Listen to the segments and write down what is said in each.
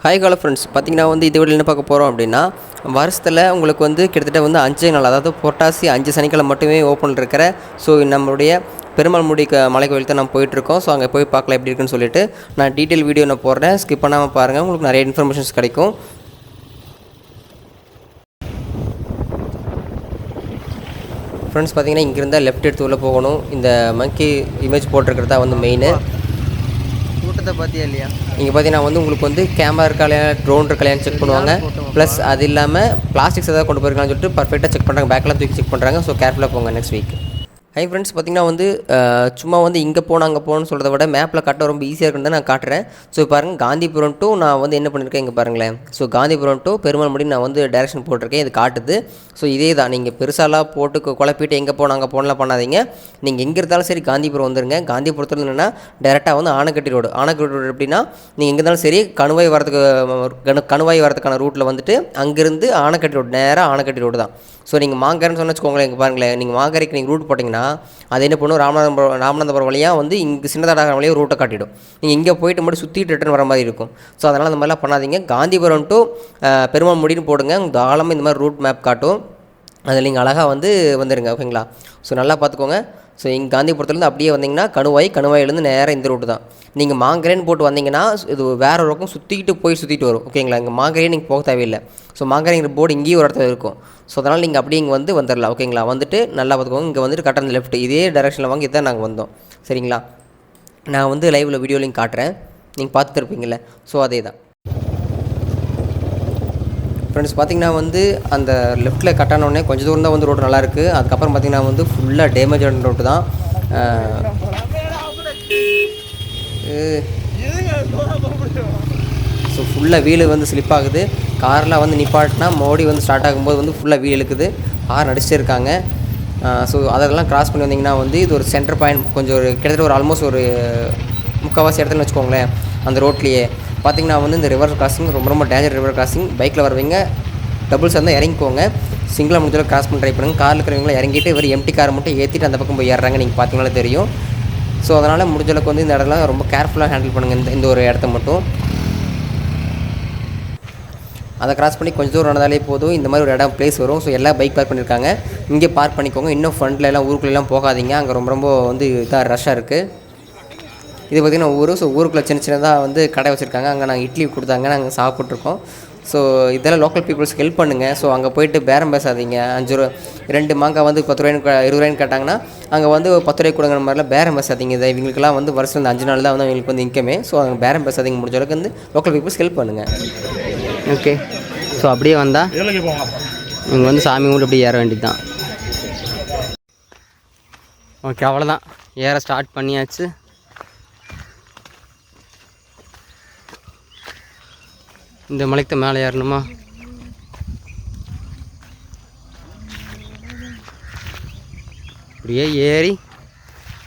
Hi hello friends, பார்த்தீங்கன்னா இந்த வீடியோவில் என்ன பார்க்க போகிறோம் அப்படின்னா, வருஷத்தில் உங்களுக்கு கிட்டத்தட்ட 5 நாள், அதாவது புரட்டாசி 5 சனிக்கிழமை மட்டுமே ஓப்பன் இருக்கிற நம்மளுடைய பெருமாள் முடி மலை கோயிலுக்கு தான் நம்ம போயிட்டுருக்கோம். அங்கே போய் பார்க்கலாம் எப்படி இருக்குன்னு சொல்லிட்டு நான் டீட்டெயில் வீடியோ நான் போடுறேன். ஸ்கிப் பண்ணாமல் பாருங்கள், உங்களுக்கு நிறைய இன்ஃபர்மேஷன்ஸ் கிடைக்கும். ஃப்ரெண்ட்ஸ், பார்த்தீங்கன்னா இங்கேருந்தால் லெஃப்ட் எடுத்து உள்ளே போகணும். இந்த மங்கி இமேஜ் போட்டிருக்கிறதா மெயின். கூட்டத்தை பார்த்தியா இல்லையா? இங்கே பார்த்தீங்கன்னா உங்களுக்கு கேமரா இருக்கா, ட்ரோன் இருக்கலையான்னு செக் பண்ணுவாங்க. ப்ளஸ் அது இல்லாமல் பிளாஸ்டிக்ஸ் ஏதாவது கொண்டு போயிருக்கான்னு சொல்லிட்டு பர்ஃபெக்டாக செக் பண்ணுறாங்க. பேக்கெலாம் தூக்கி செக் பண்ணுறாங்க. கேர்ஃபுல்லாக போங்க நெக்ஸ்ட் வீக். ஹை ஃப்ரெண்ட்ஸ், பார்த்திங்கன்னா சும்மா இங்கே போகணும் அங்கே போகணும்னு சொல்கிறத விட மேப்பில் காட்ட ரொம்ப ஈஸியாக இருக்குன்னு தான் நான் காட்டுறேன். பாருங்கள், காந்திபுரம் டு நான் என்ன பண்ணியிருக்கேன் இங்கே பாருங்களேன். காந்திபுரம் டு பெருமாள் முடி நான் டைரக்ஷன் போட்டிருக்கேன். இது காட்டுது. இதே தான், நீங்கள் பெருசாலாம் போட்டு குழப்பிட்டு எங்கே போகணும் அங்கே போகலாம் பண்ணாதீங்க. நீங்கள் எங்கே இருந்தாலும் சரி காந்திபுரம் வந்துருங்க. காந்திபுரத்தில் என்னென்னா டேரெக்டாக ஆனக்கட்டி ரோடு. ஆனக்கட்டி ரோடு எப்படின்னா, நீங்கள் எங்கே இருந்தாலும் சரி கணுவாய் வரதுக்கான ரூட்டில் அங்கேருந்து ஆனக்கட்டி ரோடு, நேராக ஆனக்கட்டி ரோடு தான். நீங்கள் மாங்கரைன்னு சொன்ன வச்சுக்கோங்களேன். இங்கே பாருங்களேன், நீங்கள் மாங்கரைக்கு நீங்கள் ரூட் போட்டிங்கன்னா அது என்ன பண்ணும், ராமநாதபுரம் வழியாக இங்கே சின்னதாடகம் வழியாக ரூட்டை காட்டிடும். நீங்கள் இங்கே போயிட்டு மட்டும் சுற்றிட்டு ரிட்டர்ன் வர மாதிரி இருக்கும். அதனால் அந்த மாதிரிலாம் பண்ணாதீங்க. காந்திபுரம் டு பெருமாள் முடின்னு போடுங்க. தாராளமாக இந்த மாதிரி ரூட் மேப் காட்டும். அதில் நீங்கள் அழகாக வந்துடுங்க. ஓகேங்களா? நல்லா பார்த்துக்கோங்க. இங்கே காந்திபுரத்துலேருந்து அப்படியே வந்தீங்கன்னா கணுவாயிலேருந்து நேராக இந்த ரூட்டு தான். நீங்கள் மாங்கரைன்னு போட்டு வந்தீங்கன்னா இது வேறு ஒரு பக்கம் சுற்றிட்டு வரும். ஓகேங்களா? இங்கே மாங்கரையே நீங்கள் போக தேவையில்லை. மாங்கரைங்கிற போர்டு இங்கேயும் ஒரு இடத்துல இருக்கும். அதனால் நீங்கள் அப்படியே இங்கே வந்துடலாம். ஓகேங்களா? வந்துட்டு நல்லா பார்த்துக்கோங்க. இங்கே கரெக்டாக லெஃப்ட் இதே டைரெக்ஷனில் வாங்கி இதான் நாங்கள் வந்தோம். சரிங்களா? நான் லைவில் வீடியோ லிங்க் காட்டுறேன், நீங்கள் பார்த்துட்டு இருப்பீங்களே. அதே தான் ஃப்ரெண்ட்ஸ். பார்த்திங்கன்னா அந்த லெஃப்ட்டில் கட்டானோடனே கொஞ்சம் தூரம் தான் ரோடு நல்லாயிருக்கு. அதுக்கப்புறம் பார்த்திங்கன்னா ஃபுல்லாக டேமேஜ் ஆன ரோட்டு தான். ஃபுல்லாக வீலு ஸ்லிப் ஆகுது. காரில் நிப்பாட்டினா மோடி ஸ்டார்ட் ஆகும்போது ஃபுல்லாக வீல் இழுக்குது. கார் அடிச்சுட்டே இருக்காங்க. அதெல்லாம் கிராஸ் பண்ணி வந்தீங்கன்னா இது ஒரு சென்டர் பாயிண்ட். கொஞ்சம் கிட்டத்தட்ட ஆல்மோஸ்ட் ஒரு முக்கால்வாசி இடத்துலன்னு வச்சுக்கோங்களேன். அந்த ரோட்லேயே பார்த்திங்கன்னா இந்த ரிவர் கிராசிங் ரொம்ப டேஞ்சர். ரிவர் கிராசிங் பைக்கில் வரவங்க டபுள்ஸ் இருந்தால் இறங்கிக்கோங்க. சிங்கிளாக முடிஞ்சாலும் கிராஸ் பண்ணி ட்ரை பண்ணுங்கள். காரில் இருக்கிறவங்களாம் இறங்கிட்டு இவர் எம்டி காரை மட்டும் ஏற்றிட்டு அந்த பக்கம் போய் ஏறுறாங்க. நீங்கள் பார்த்தீங்கனாலே தெரியும். அதனால் முடிஞ்சளவுக்கு இந்த இடத்துல ரொம்ப கேர்ஃபுல்லாக ஹேண்டில் பண்ணுங்கள். இந்த ஒரு இடத்த மட்டும் அதை கிராஸ் பண்ணி கொஞ்சம் தூரம் நடந்தாலே போதும். இந்த மாதிரி ஒரு இடம் பிளேஸ் வரும். எல்லாம் பைக் பார்க் பண்ணியிருக்காங்க. இங்கே பார்க் பண்ணிக்கோங்க. இன்னும் ஃப்ரண்ட்டில் எல்லாம் ஊருக்குள்ளெல்லாம் போகாதீங்க. அங்கே ரொம்ப இதாக ரஷ்ஷாக இருக்குது. இது பார்த்திங்கன்னா ஊருக்குள்ளே சின்னதாக கடை வச்சுருக்காங்க. அங்கே நாங்கள் இட்லி கொடுத்தாங்க, நாங்கள் சாப்பிட்ருக்கோம். இதெல்லாம் லோக்கல் பீப்புள்ஸ்க்கு ஹெல்ப் பண்ணுங்கள். அங்கே போயிட்டு பேரம் பேசாதீங்க. 5 ரூபா 2 மாங்காய் 10 ரூபாய்க்கு 20 ரூபாய்ன்னு கேட்டாங்கன்னா அங்கே 10 ரூபாய்க்கு கொடுங்கிற மாதிரிலாம் பேரம் பேசாதீங்க. இதை இவங்களுக்குலாம் வருஷம் 5 நாள் தான் அவங்களுக்கு இன்கமே. அங்கே பேரம் பேசாதீங்க. முடிஞ்ச அளவுக்கு லோக்கல் பீப்புள்ஸ் ஹெல்ப் பண்ணுங்கள். ஓகே. அப்படியே வந்தால் இங்கே சாமி கும்பிட்டு அப்படியே ஏற வேண்டியது தான். ஓகே, அவ்வளோதான். ஏற ஸ்டார்ட் பண்ணியாச்சு. இந்த மலைக்கு மேலே ஏறணுமா? அப்படியே ஏறி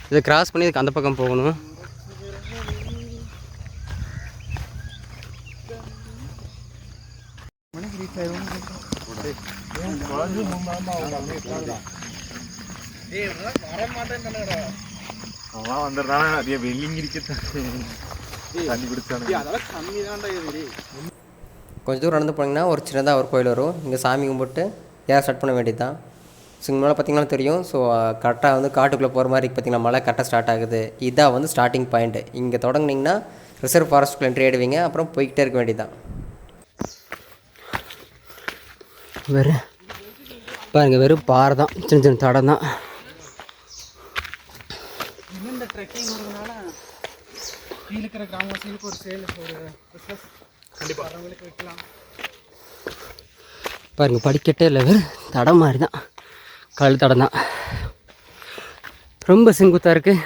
இதை கிராஸ் பண்ணி இதுக்கு அந்த பக்கம் போகணும். கொஞ்சம் தூரம் நடந்து போனீங்கன்னா ஒரு சின்னதாக ஒரு கோயில் வரும். இங்கே சாமி கும்பிட்டு ஏற ஸ்டார்ட் பண்ண வேண்டியது தான். இங்கே மேலே பார்த்திங்கன்னா தெரியும். கரெக்டாக காட்டுக்குள்ளே போகிற மாதிரி பார்த்திங்கன்னா மழை கரெக்டாக ஸ்டார்ட் ஆகுது. இதான் ஸ்டார்டிங் பாயிண்ட்டு. இங்கே தொடங்குனிங்கன்னா ரிசர்வ் ஃபாரஸ்ட்டுக்குள்ள என்ட்ரி ஆகிடுவீங்க. அப்புறம் போய்கிட்டே இருக்க வேண்டியது தான். பாருங்கள், வெறும் பாறை தான், சின்ன தடம் தான். பாருங்க, படிக்கட்டே இல்லை, வெறும் தடம் மாதிரி தான், கல் தடம் தான். ரொம்ப செங்குத்தாக இருக்குது.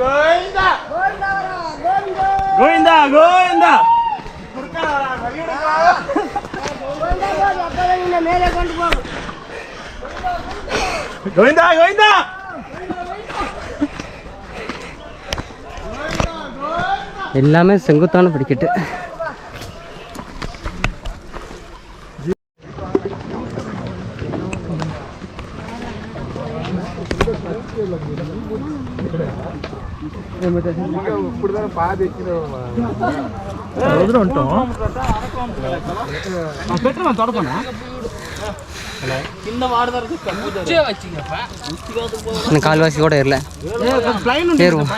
கோவிந்தா கோவிந்தா கோவிந்தா கோவிந்தா. எல்லாமே செங்குத்தான படிக்கட்டு. கால்வாசி கூட ஏறல ஏறுவோம்.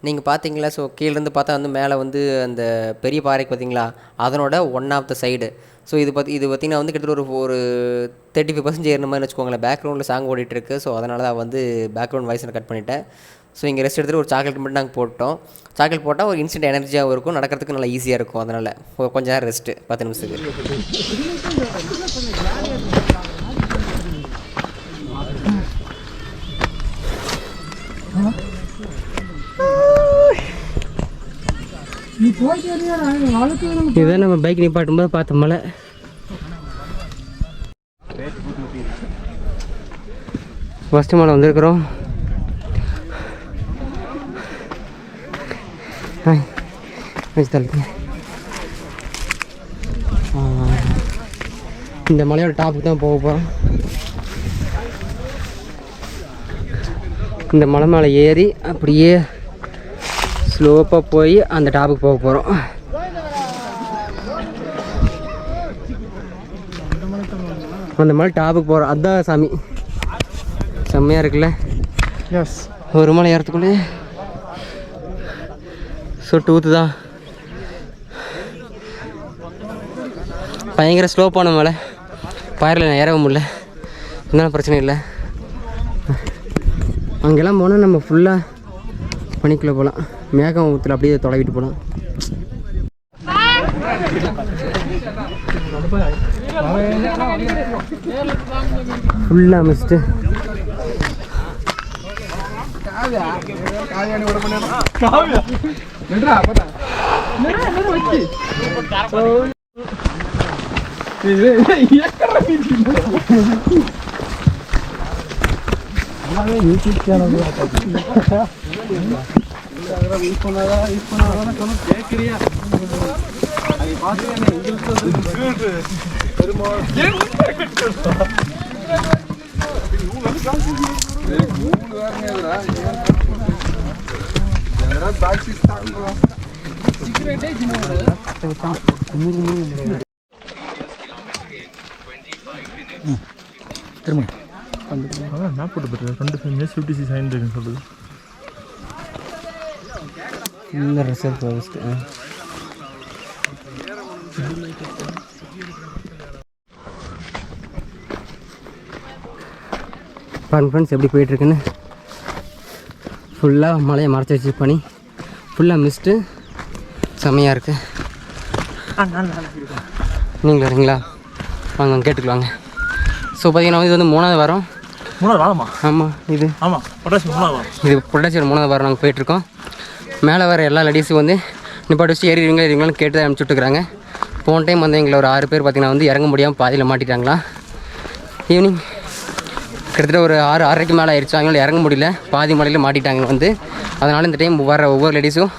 நீங்கள் பார்த்தீங்களா? ஸோ கீழேருந்து பார்த்தா வந்து மேலே வந்து அந்த பெரிய பாறைக்கு பார்த்தீங்களா, அதனோட one of the side. So இது பார்த்திங்கன்னா வந்து கிட்டத்தட்ட ஒரு 35% ஏறின மாதிரி வச்சுக்கோங்களேன். பேக்ரவுண்டில் சாங் ஓடிட்டுருக்கு. ஸோ அதனால தான் வந்து பேக்ரவுண்ட் வாய்ஸ் நான் கட் பண்ணிட்டேன். ஸோ இங்கே ரெஸ்ட் எடுத்துகிட்டு ஒரு சாக்லேட் மட்டும் நாங்கள் போட்டோம். சாக்லேட் போட்டால் ஒரு இன்ஸ்டன்ட் எனர்ஜியாகவும் இருக்கும், நடக்கிறதுக்கு நல்லா ஈஸியாக இருக்கும். அதனால் கொஞ்சம் நேரம் ரெஸ்ட்டு 10 நிமிஷத்துக்கு. இதுதான் நம்ம பைக் நிப்பாட்டும் போது பார்த்த மலை. ஃபஸ்ட்டு மலை வந்திருக்கிறோம். இந்த மலையோட டாப்புக்கு தான் போக போகிறோம். இந்த மலை மேலே ஏறி அப்படியே ஸ்லோப்பாக போய் அந்த டாப்புக்கு போக போகிறோம். அந்த மலை டாப்புக்கு போகிறோம். அதுதான் சாமி, செம்மையாக இருக்குல்ல? எஸ். ஒரு மலை ஏறத்துக்குள்ளே சொட்டு ஊற்று தான். பயங்கர ஸ்லோப்பான மலை, பாறையில் நான் ஏறவும் முடியல, இருந்தாலும் பிரச்சனை இல்லை. அங்கெல்லாம் போனால் நம்ம ஃபுல்லாக பனிக்குள்ளே போகலாம். மேகம் ஊற்றுல அப்படியே தொலைவிட்டு போகலாம். ஃபுல்லாக மிஸ்ட்டு. யூடியூப் சேனல் யூஸ் பண்ணாதான் கேட்குறியா? அதை பார்த்து திரும்ப மேப் போட்டு போட்டு 25 மினிட்ஸ் 56 செகண்ட் இருக்குன்னு சொல்லுது. இந்த ரிசல்ட் ஃபர்ஸ்ட் பாருங்க ஃப்ரெண்ட்ஸ் எப்படி போயிட்டுருக்குன்னு. ஃபுல்லாக மலையை மறைச்சி வச்சு பண்ணி ஃபுல்லாக மிஸ்ட்டு செம்மையாக இருக்குது. நீங்கள் வரீங்களா? வாங்க கேட்டுக்கலாங்க. ஸோ பார்த்தீங்கன்னா இது வந்து 3வது வாரம். 3வது வாரமா? ஆமாம், இது ஆமாம் பொட்டாசி 3வது வாரம். இது பொட்டாசி 3வது வாரம் நாங்கள் போயிட்டுருக்கோம். மேலே வர எல்லா லேடிஸும் வந்து நிப்பாட்டி வச்சு ஏறிங்களான்னு கேட்டு தான் அனுப்பிச்சுட்ருக்குறாங்க. போன டைம் வந்து எங்களை ஒரு 6 பேர் பார்த்திங்கன்னா வந்து இறங்க முடியாமல் பாதியில் மாட்டிட்டாங்களா. ஈவினிங் கிட்டத்தட்ட ஒரு 6:30க்கு மேலே ஆயிடுச்சு. அவங்களால இறங்க முடியல, பாதி மலையில் மாட்டிட்டாங்க வந்து. அதனால் இந்த டைம் வர ஒவ்வொரு லேடிஸும்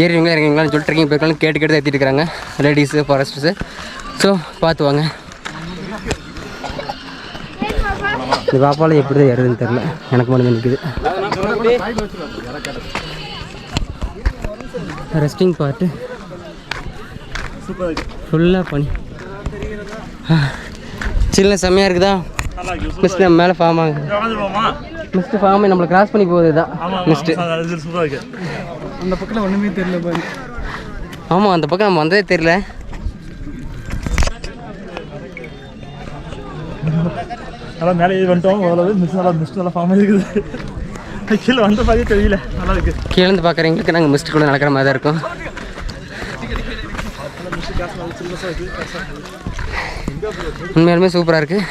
ஏறிங்களா இறங்கிங்களான்னு சொல்லிட்டு ட்ரெக்கிங் போய்க்கலாம் கேட்டு தான் ஏற்றிட்டு இருக்கிறாங்க லேடிஸு ஃபாரஸ்டர்ஸு. ஸோ பார்த்து வாங்க. இந்த பாப்பாவில் எப்படி தான் ஏறுதுன்னு தெரில, எனக்கு மட்டும் நிற்குது. ரெஸ்டிங் பார்ட்டு ஃபுல்லாக பண்ணி சில்ல செம்மையாக இருக்குதா? மிஸ்ட் நம்ம மேலே ஃபார்ம் ஆகுது. மிஸ்ட்டு ஃபார்ம் ஆகி நம்மளை கிராஸ் பண்ணி போகுது தான் மிஸ்ட்டு. அந்த பக்கம் ஒன்றுமே தெரியல பாரு. ஆமாம், அந்த பக்கம் நம்ம வந்ததே தெரியல. நல்லா மேலே ஏறி வந்துட்டோம். ஓரளவு மிஸ்ட் நல்லா ஃபார்ம் ஆகிருக்குது. கீழே வந்த பாதியே தெரியல, நல்லா இருக்குது. கீழேருந்து பார்க்குறவங்களுக்கு நாங்கள் மிஸ்ட் கூட நடக்கிற மாதிரி தான் இருக்கும். உண்மையாலுமே சூப்பராக இருக்குது.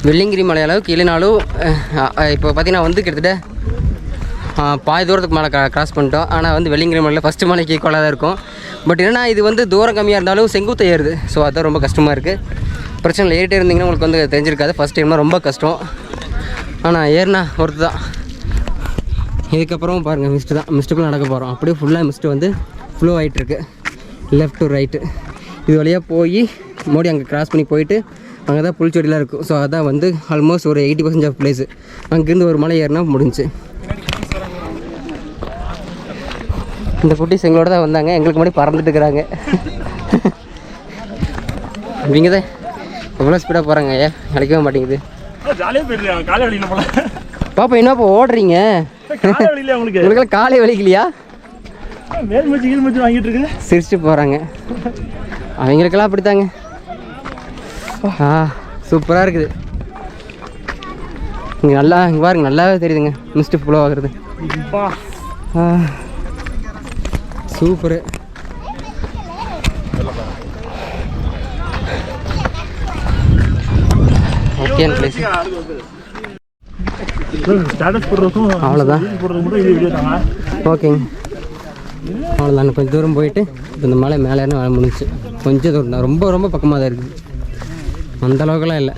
வெள்ளிங்கிரி மலை அளவுக்கு இல்லைனாலும் இப்போ பார்த்தீங்கன்னா வந்து கிட்டத்தட்ட பாதி தூரத்துக்கு மேலே கிராஸ் பண்ணிட்டோம். ஆனால் வந்து வெள்ளிங்கிரி மலையில் ஃபஸ்ட்டு மலைக்கு ஈக்குவலாக தான் இருக்கும். பட் என்னென்னா இது வந்து தூரம் கம்மியாக இருந்தாலும் செங்குத்து ஏறுது. ஸோ அதுதான் ரொம்ப கஷ்டமாக இருக்குது. பிரச்சனை இல்லை. ஏறிட்டே இருந்தீங்கன்னா உங்களுக்கு வந்து தெரிஞ்சிருக்காது. ஃபஸ்ட் டைம்னா ரொம்ப கஷ்டம், ஆனால் ஏறினா ஒருத்து தான். இதுக்கப்புறம் பாருங்கள் மிஸ்ட்டு தான், மிஸ்ட்டுக்குள்ளே நடக்க போகிறோம். அப்படியே ஃபுல்லாக மிஸ்ட்டு வந்து ஃப்ளோ ஆகிட்டுருக்கு லெஃப்ட் டு ரைட்டு. இது வழியாக போய் மோடி அங்கே கிராஸ் பண்ணி போயிட்டு அங்கே தான் புல்ச்செடிலாம் இருக்கும். ஸோ அதான் வந்து ஆல்மோஸ்ட் ஒரு 80% ஆஃப் பிளேஸு. அங்கேருந்து ஒரு மலை ஏறினா முடிஞ்சு. இந்த குட்டீஸ் எங்களோட தான் வந்தாங்க, எங்களுக்கு முன்னாடி பறந்துட்டு இருக்கிறாங்க. இவங்க தான் எவ்வளோ ஸ்பீடாக போகிறாங்க, ஏன் அழைக்கவே மாட்டேங்குது. ஜாலியாக போயிடுறாங்க காலை வழியில் போல. பாப்பா என்னப்பா ஓடுறீங்க? உங்களுக்கெல்லாம் காலை வலிக்கலையா? மேல் மூச்சு கீழ் மூச்சு வாங்கிட்டு இருக்கு. சிரிச்சுட்டு போகிறாங்க. அவங்களுக்கெல்லாம் அப்படித்தாங்க. சூப்பராக இருக்குது. இங்கே நல்லா இங்கே பாருங்க, நல்லாவே தெரியுதுங்க மிஸ்ட்டு ஃப்ளோ ஆகுறது. சூப்பரு. Okay place. அவ்வளோதான். ஓகேங்க, அவ்வளோதான். கொஞ்சம் தூரம் போயிட்டு இப்போ இந்த மலை மேலே வேலை முடிஞ்சிச்சு. கொஞ்சம் தூரம் தான், ரொம்ப ரொம்ப பக்கமாக தான் இருக்குது, அந்தளவுக்குலாம் இல்லை.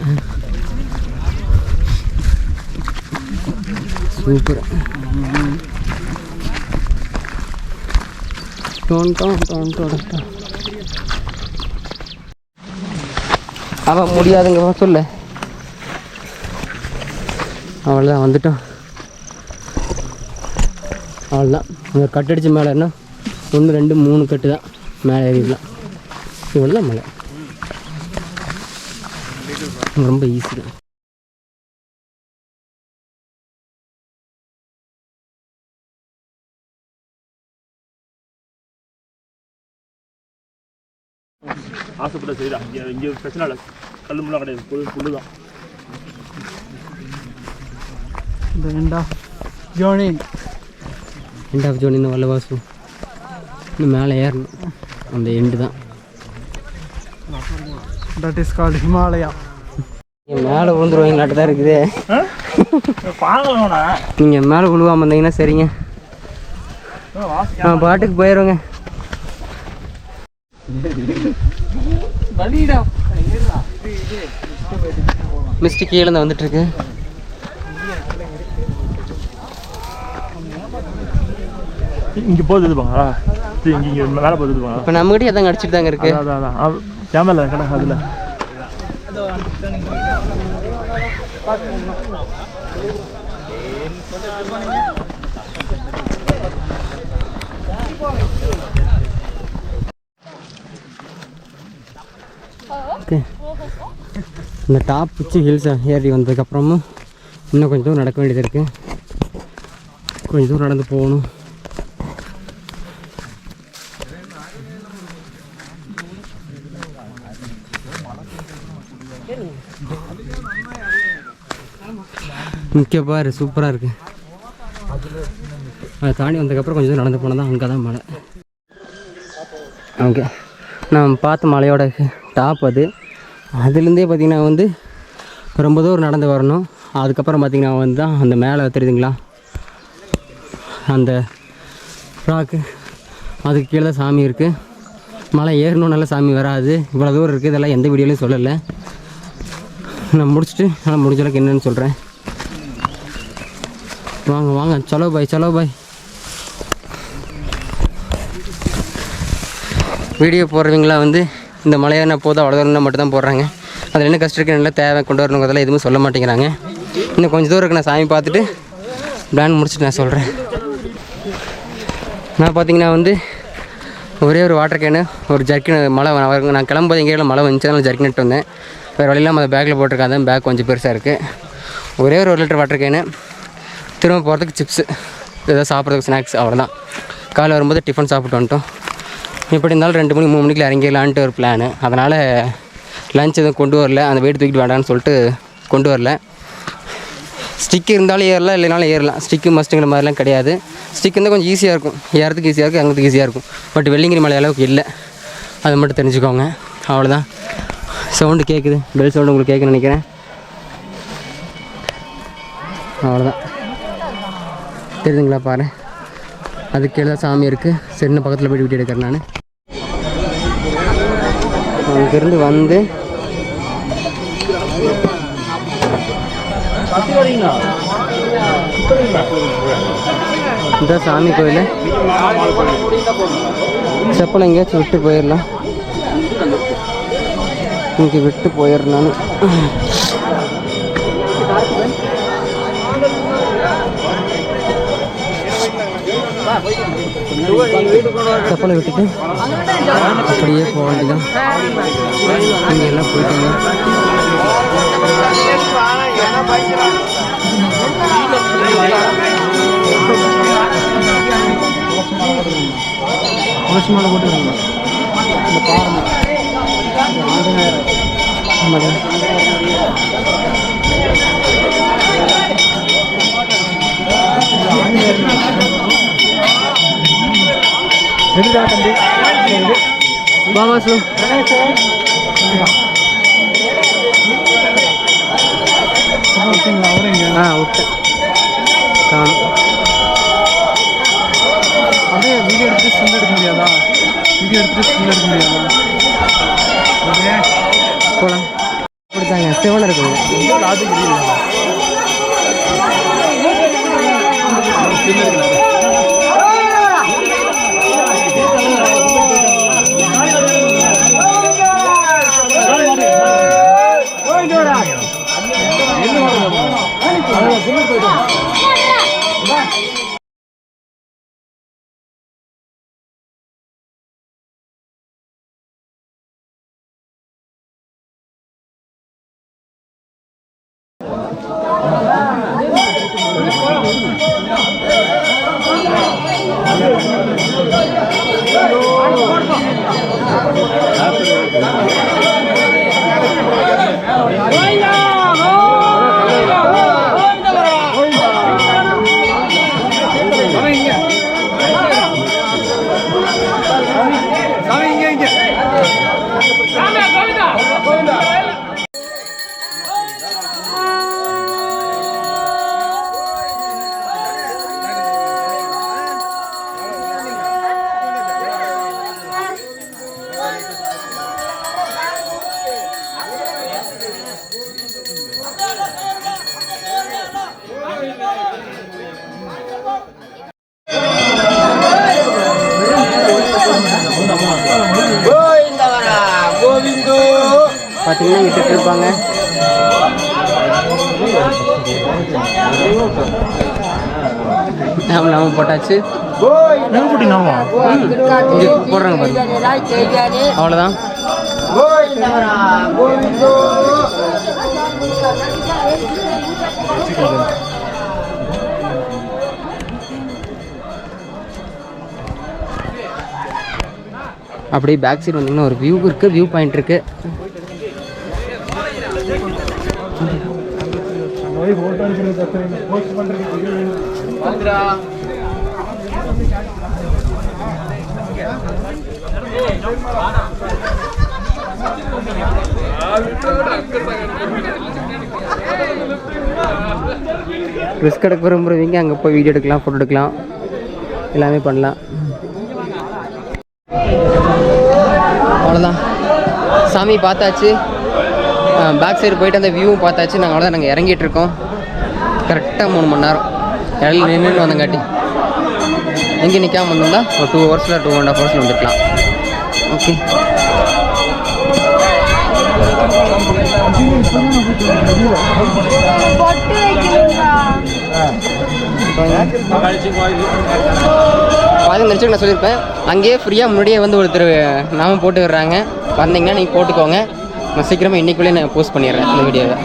சூப்பர். அவன் முடியாதுங்க சொல்ல. அவ்வளோதான், வந்துட்டோம். அவ்வளோதான். இந்த கட்டடிச்சு மேலே என்ன 1 2 3 கட்டு தான் மேலே ஏறிடலாம். இவ்வளோ தான் மலை, ரொம்ப ஈஸி தான். ஆசைப்பட்ட செய்யலாம். இங்கே பிரச்சனை இல்லை, கல் முள்ளா கிடையாது, புல்லு தான். இந்த எண்ட் ஆஃப் ஜோனி இந்த வல்லவாசு இன்னும் மேலே ஏறணும். அந்த எண்டு தான். That is called Himalaya. மேலே விழுந்துருவீங்களாட்டு தான் இருக்குது. நீங்கள் மேலே விழுவாமல் இருந்தீங்கன்னா சரிங்க, நான் பாட்டுக்கு போயிடுவேங்க. மிஸ்டு கீழே தான் வந்துட்டுருக்கு. இங்கே போகுது பாங்களா, இங்கே மேலே போகுது பாங்களா. இப்போ நம்மகிட்ட எதாவது அடிச்சுட்டு தாங்க இருக்கு. அதான் கேமரா கடை அதில். ஓகே, இந்த டாப் பிச்சு ஹில்ஸ் ஏறி வந்ததுக்கப்புறமும் இன்னும் கொஞ்சம் தூரம் நடக்க வேண்டியது இருக்குது. கொஞ்சம் தூரம் நடந்து போகணும். இங்கே பாரு சூப்பராக இருக்குது. அதை தாண்டி வந்ததுக்கப்புறம் கொஞ்சம் தூரம் நடந்து போனால் தான் அங்கே தான் மலை. ஓகே, நான் பார்த்த மலையோட டாப் அது. அதுலேருந்தே பார்த்திங்கன்னா வந்து ரொம்ப தூரம் நடந்து வரணும். அதுக்கப்புறம் பார்த்திங்கன்னா வந்து தான் அந்த மேலே தெரியுதுங்களா அந்த ராக்கு, அதுக்கு கீழே தான் சாமி இருக்குது. மலை ஏறணுன்னால சாமி வராது, இவ்வளோ தூரம் இருக்குது. இதெல்லாம் எந்த வீடியோலையும் சொல்லலை. நான் முடிச்சுட்டு ஆனால் முடிஞ்ச அளவுக்கு என்னென்னு சொல்கிறேன். வாங்க வாங்க, சலோ பாய் சலோ பாய். வீடியோ போடுறவங்களாம் வந்து இந்த மலையான போதும் அவ்வளோ தூரம் மட்டும் தான் போடுறாங்க. அதில் என்ன கஷ்டம் இருக்குது, நல்லா தேவை கொண்டு வரணுங்கிறதெல்லாம் எதுவுமே சொல்ல மாட்டேங்கிறாங்க. இன்னும் கொஞ்சம் தூரம் இருக்கு. நான் சாமி பார்த்துட்டு பிளான் முடிச்சுட்டு நான் சொல்கிறேன். நான் பார்த்தீங்கன்னா வந்து ஒரே ஒரு வாட்டர் கேனு, ஒரு ஜர்க்கின், மழை நான் கிளம்பும்போது எங்கேயும் மழை வந்துச்சு, அதனால் ஜர்க்கின் எடுத்து வந்தேன். வேறு வழியெல்லாம் அதை பேக்கில் போட்டிருக்காங்க. பேக் கொஞ்சம் பெருசாக இருக்குது. ஒரே ஒரு 1 லிட்டர் வாட்டர் கேனு, திரும்ப போகிறதுக்கு சிப்ஸு, ஏதாவது சாப்பிட்றதுக்கு ஸ்நாக்ஸ், அவ்வளோதான். காலையில் வரும்போது டிஃபன் சாப்பிட்டு வந்துட்டோம். எப்படி இருந்தாலும் 2 மணி 3 மணிக்கு இறங்கிடலான்ட்டு ஒரு பிளானு. அதனால் லஞ்ச் எதுவும் கொண்டு வரல, அந்த வெயிட் தூக்கிட்டு வேண்டான்னு சொல்லிட்டு கொண்டு வரல. ஸ்டிக் இருந்தாலும் ஏறலாம், இல்லைனாலும் ஏறலாம். ஸ்டிக்கு மஸ்ட்டுங்கிற மாதிரிலாம் கிடையாது. ஸ்டிக் இருந்தால் கொஞ்சம் ஈஸியாக இருக்கும், ஏறதுக்கு ஈஸியாக இருக்கும், இறங்கிறதுக்கு ஈஸியாக இருக்கும். பட் வெள்ளிங்கிரி மலை அளவுக்கு இல்லை, அது மட்டும் தெரிஞ்சுக்கோங்க. அவ்வளோதான். சவுண்டு கேட்குது, பெல் சவுண்டு உங்களுக்கு கேட்குன்னு நினைக்கிறேன். அவ்வளோதான், தெரியுதுங்களா பாரு, அதுக்கு கீழே தான் சாமி இருக்குது. சரின்னு பக்கத்தில் போய்ட்டு வீட்டு எடுக்கிறேன். நான் அங்கேருந்து வந்து இந்த சாமி கோயில். செப்பல் எங்கேயாச்சும் விட்டு போயிடலாம். இங்கே விட்டு போயிடணும். செப்பலை விட்டுட்டு அப்படியே போக வேண்டியதான். இங்கே எல்லாம் போயிட்டாங்க. மாலை போட்டு இந்த பாருங்க. ஆமாம் பாபா சு விட்டேன் காணும். அப்படியே வீடியோ எடுத்து ஸ்டில் எடுக்க முடியாதா? வீடியோ எடுத்துட்டு ஸ்டில் எடுக்க முடியாதா? போகலாம். அப்படித்தாங்க செவன் இருக்குது. லாஜிக் இல்லை. பார்த்தீங்கன்னா விட்டுட்டு இருப்பாங்க. நாம போட்டாச்சு. போடுறாங்க பாருங்க. அவ்வளோதான். அப்படியே பேக் சைடு வந்தீங்கன்னா ஒரு வியூ இருக்குது, வியூ பாயிண்ட் இருக்குது. ரிஸ்க் எடுக்க விரும்புகிறவங்க அங்கே போய் வீடியோ எடுக்கலாம், ஃபோட்டோ எடுக்கலாம், எல்லாமே பண்ணலாம். அவ்வளோதான், சாமி பார்த்தாச்சு. பேக் சைடு போயிட்டு அந்த வியூவும் பார்த்தாச்சு. நாங்கள் அவ்வளோதான், நாங்கள் இறங்கிட்டு இருக்கோம். கரெக்டாக 3 மணி நேரம் இடையில நின்று வந்தங்காட்டி. எங்கே நிற்காம வந்தோம்னா ஒரு 2 ஹவர்ஸில் 2.5 ஹவர்ஸில் வந்துக்கலாம். ஓகே, பாதி நினச்சி நான் சொல்லியிருப்பேன். அங்கேயே ஃப்ரீயாக முன்னாடியே வந்து ஒருத்தர் நாம போட்டு விடுறாங்க. வந்தீங்கன்னா நீங்கள் போட்டுக்கோங்க. நான் சீக்கிரமாக இன்றைக்குள்ளே நான் போஸ்ட் பண்ணிடுறேன் இந்த வீடியோவை.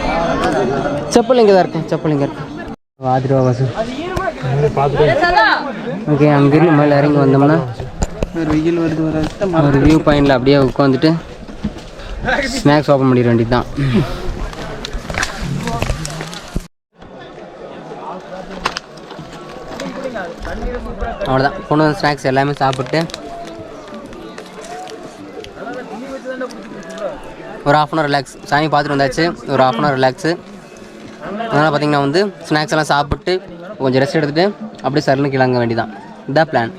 செப்பல் இங்கே தான் இருக்கும், செப்பல் இங்கே இருக்கு. வாதிருவா வாசு. ஓகே, அங்கேருந்து மேலே இறங்கி வந்தோம்னா ஒரு வெயில் வருது, ஒரு வியூ பாயிண்டில் அப்படியே உட்காந்துட்டு ஸ்நாக்ஸ் ஓப்பன் பண்ணிட வேண்டியது தான். அவ்வளோதான், கொண்டு வந்து ஸ்நாக்ஸ் எல்லாமே சாப்பிட்டு ஒரு 1/2 அன் ஹவர் ரிலாக்ஸ். சாமி பார்த்துட்டு வந்தாச்சு, ஒரு 1/2 அன் ஹவர் ரிலாக்ஸு. அதனால் பார்த்திங்கன்னா வந்து ஸ்நாக்ஸ் எல்லாம் சாப்பிட்டு கொஞ்சம் ரெஸ்ட் எடுத்துகிட்டு அப்படியே சரலுன்னு கிளங்க வேண்டியதான். இதான் பிளான்.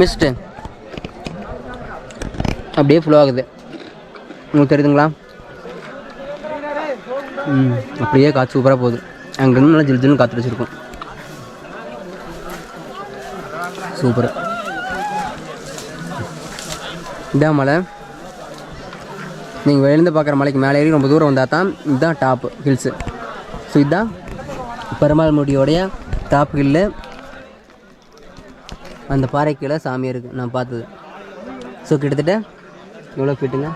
மிஸ்ட்டு அப்படியே ஃப்ளோ ஆகுது, உங்களுக்கு தெரியுதுங்களா? அப்படியே காற்று சூப்பராக போகுது. அங்கேருந்து நல்லா ஜில் ஜில்னு காற்று வச்சுருக்கோம். சூப்பராக இதான் மலை. நீங்கள் வெளியிலேருந்து பார்க்குற மலைக்கு மேலே ஏறி ரொம்ப தூரம் வந்தால் தான் இதுதான் டாப்பு ஹில்ஸு. ஸோ இதுதான் பெருமாள் முடியோடைய டாப் ஹில்லு. அந்த பாறை கீழே சாமி இருக்குது நான் பார்த்தது. ஸோ கிட்டத்தட்ட எவ்வளோ ஃபீட்டுங்க?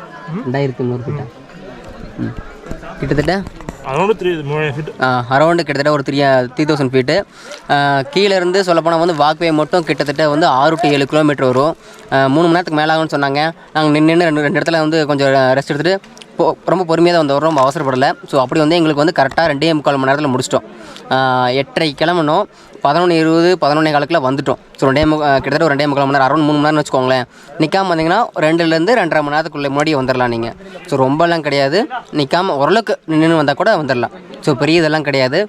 2300 ஃபீட்டா? கிட்டத்தட்ட அரௌண்டு கிட்டத்தட்ட ஒரு 3000 ஃபீட்டு. கீழேருந்து சொல்லப்போனால் வந்து வாக்வே மட்டும் கிட்டத்தட்ட வந்து 6 to 7 கிலோமீட்டர் வரும். 3 மணி நேரத்துக்கு மேலே ஆகும்னு சொன்னாங்க. நாங்கள் நின்று ரெண்டு இடத்துல வந்து கொஞ்சம் ரெஸ்ட் எடுத்துகிட்டு ரொம்ப பொறுமையாக தான் வந்தோம், ரொம்ப அவசரப்படலை. ஸோ அப்படி வந்து எங்களுக்கு வந்து கரெக்டாக 2.25 மணி நேரத்தில் முடிச்சிட்டோம். 8:30 கிளம்பணும், 11:20 11:15 வந்துட்டோம். ஸோ கிட்டத்தட்ட ஒரு 2.25 மணி நேரம், அரௌண்ட் 3 மணி நேரம்னு வச்சுக்கோங்களேன். நிற்காம வந்தீங்கன்னா 2லேருந்து 2.5 மணி நேரத்துக்குள்ளே முன்னாடியே வந்துடலாம் நீங்கள். ஸோ ரொம்பலாம் கிடையாது, நிற்காம ஓரளவுக்கு நின்று வந்தால் கூட வந்துடலாம். ஸோ பெரிய இதெல்லாம் கிடையாது,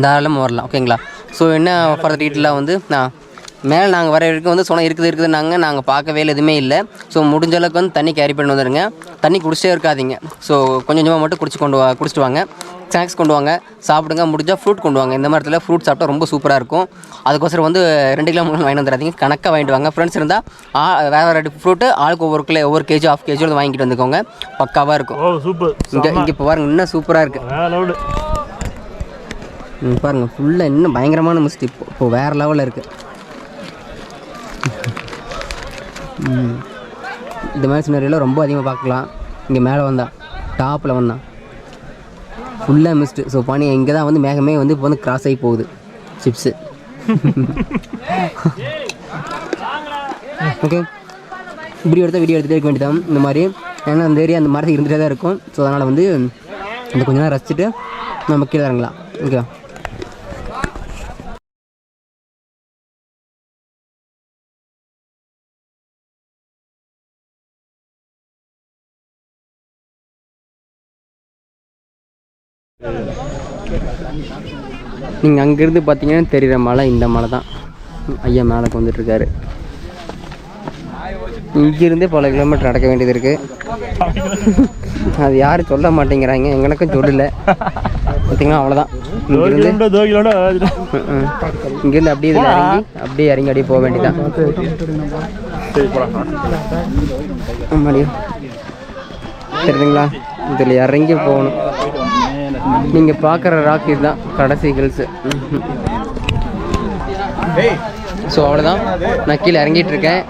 தாராளமாக வரலாம். ஓகேங்களா? ஸோ என்ன ஃபர்தர் டீட்டெயிலாக வந்து நான் மேலே நாங்கள் வர வரைக்கும் வந்து சொன்னால் இருக்குது நாங்கள் பார்க்கவே இல்லை, எதுவுமே இல்லை. ஸோ முடிஞ்ச அளவுக்கு வந்து தண்ணி கேரி பண்ணி வந்துடுங்க. தண்ணி குடிச்சிட்டே இருக்காதீங்க. ஸோ கொஞ்சம் கொஞ்சமாக மட்டும் குடிச்சிட்டு வாங்க. ஸ்நாக்ஸ் கொண்டு வாங்க, சாப்பிடுங்க. முடிஞ்சால் ஃப்ரூட் கொண்டு வாங்க. இந்த மாதிரி இடத்துல ஃப்ரூட் சாப்பிட்டா ரொம்ப சூப்பராக இருக்கும். அதுக்கோசரம் வந்து 2 கிலோ 3 வாங்கிட்டு வந்துடாதீங்க, கணக்காக வாங்கிட்டு வாங்க. ஃப்ரெண்ட்ஸ் இருந்தால் வேறு ஃப்ரூட்டு ஆளுக்கு ஒவ்வொரு கேஜி 1/2 kg வாங்கிட்டு வந்துக்கோங்க, பக்காவாக இருக்கும். சூப்பர். இங்கே இப்போ பாருங்க, இன்னும் சூப்பராக இருக்குது பாருங்கள். ஃபுல்லாக இன்னும் பயங்கரமான மிஸ்ட் இப்போ வேறு லெவலில் இருக்குது. இந்த மாதிரி சினரியில் ரொம்ப அதிகமாக பார்க்கலாம். இங்கே மேலே வந்தால் டாப்பில் வந்தான் ஃபுல்லாக மிஸ்ட்டு. ஸோ பனி இங்கே தான் வந்து மேகமே வந்து இப்போ வந்து கிராஸ் ஆகி போகுது. சிப்ஸு ஓகே, இப்படி எடுத்தால் வீடியோ எடுத்துகிட்டே இருக்க வேண்டியதான் இந்த மாதிரி. ஏன்னா அந்த ஏரியா அந்த மரத்துக்கு இருந்துகிட்டே தான் இருக்கும். ஸோ அதனால் வந்து அந்த கொஞ்ச நேரம் ரசிச்சுட்டு நம்ம கீழே இறங்கலாம். ஓகே, நீங்கள் அங்கேருந்து பார்த்தீங்கன்னா தெரிகிற மலை இந்த மலை தான். ஐயா மேலே வந்துட்டுருக்காரு. இங்கேருந்தே பல கிலோமீட்டர் நடக்க வேண்டியது இருக்குது. அது யாரும் சொல்ல மாட்டேங்கிறாங்க, எங்களுக்கும் சொல்லலை. பார்த்தீங்கன்னா அவ்வளோதான். இங்கேருந்து அப்படியே இதில் இறங்கி அப்படியே போக வேண்டியதான். தெரியுதுங்களா? இதில் இறங்கி போகணும். நீங்கள் பார்க்குற ராக்கி தான் கடைசி ஹில்ஸு. ஸோ அவ்வளோதான், நான் கீழே இறங்கிட்டு இருக்கேன்.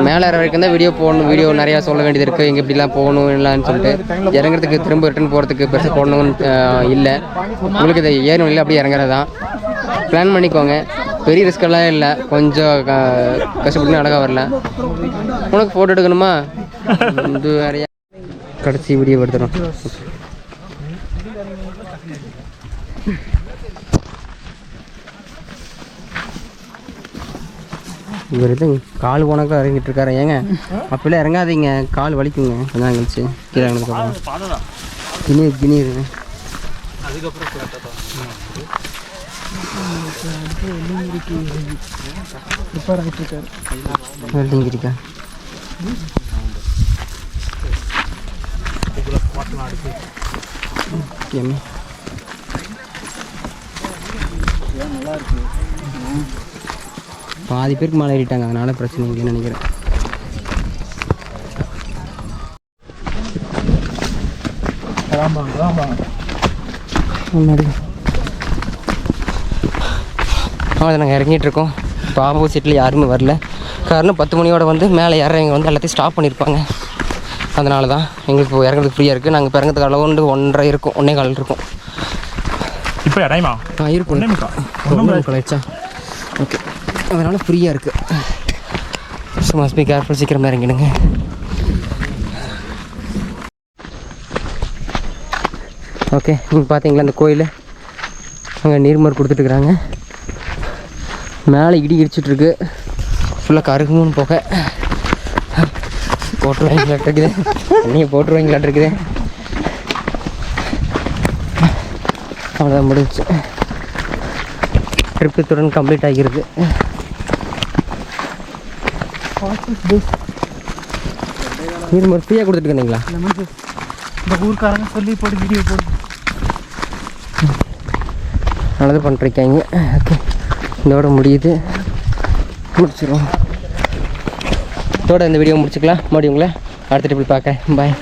மேலே வரைக்கும் தான் வீடியோ நிறையா சொல்ல வேண்டியது இருக்குது. எங்கே இப்படிலாம் போகணும் இல்லைன்னு சொல்லிட்டு இறங்குறதுக்கு திரும்ப ரிட்டன் போகிறதுக்கு பெருசாக போடணும்னு இல்லை. உங்களுக்கு இதை ஏறும் இல்லை, அப்படியே இறங்குறது தான். பிளான் பண்ணிக்கோங்க, பெரிய ரிஸ்கெல்லாம் இல்லை. கொஞ்சம் கஷ்டப்பட்டு அழகாக வரல. உனக்கு ஃபோட்டோ எடுக்கணுமா? இது வேறையா கடைசி வீடியோ எடுத்துடும். இவர் இது கால் போனாக்கா இறங்கிட்டு இருக்காரு. ஏங்க அப்பெல்லாம் இறங்காதீங்க, கால் வலிக்குங்க. கொஞ்சம் கழிச்சு கீழே இறங்கினதுக்கப்புறம் கிணிருங்க. வெல்டிங் இருக்கா? பாதி பேருக்கு மேலே ஏறிட்டாங்க, அதனால பிரச்சனை இல்லைன்னு நினைக்கிறேன். அவ்வளோ நாங்கள் இறங்கிட்டு இருக்கோம். இப்போ ஆப்போசிட்டில் யாருமே வரல. காரணம் 10 மணியோட வந்து மேலே ஏறவங்க வந்து எல்லாத்தையும் ஸ்டாப் பண்ணியிருப்பாங்க. அதனால தான் எங்களுக்கு இப்போ இறங்குறதுக்கு ஃப்ரீயாக இருக்குது. நாங்கள் இப்போ இறங்குறதுக்கு அளவு 1:30 இருக்கும், 1:15 இருக்கும். இப்போ இடையுமா இருக்கும் கலைச்சா. ஓகே, அதனால் ஃப்ரீயாக இருக்குது. ஸோ மஸ்ட் பி கேர்ஃபுல், சீக்கிரமாக இறங்கிடுங்க. ஓகே, நீங்கள் பார்த்தீங்களா அந்த கோயில் அங்கே நீர்மோர் கொடுத்துட்டுருக்குறாங்க. மேலே இடிச்சிட்ருக்கு, ஃபுல்லாக கருகுமுன்னு போக போட்டுருவாங்களாட்டு இருக்குது. தண்ணியை போட்டுருவாங்களாட்டு இருக்குது. அவ்வளோதான், முடிஞ்சிச்சு. ட்ரிப்புத்துடன் கம்ப்ளீட் ஆகிருக்கு. நீர்மோர் ஃப்ரீயாக கொடுத்துட்டு இருந்தீங்களா? இந்த ஊருக்காரங்க சொல்லி போட்டு வீடியோ போட்டு நல்லது பண்ணிருக்காங்க. ஓகே, இதோட முடியுது, முடிச்சிடுவோம். இதோட இந்த வீடியோ முடிச்சுக்கலாம். மறுபடியும் உங்களை அடுத்த ட்ரிப்பில் பார்க்குறேன். பாய்.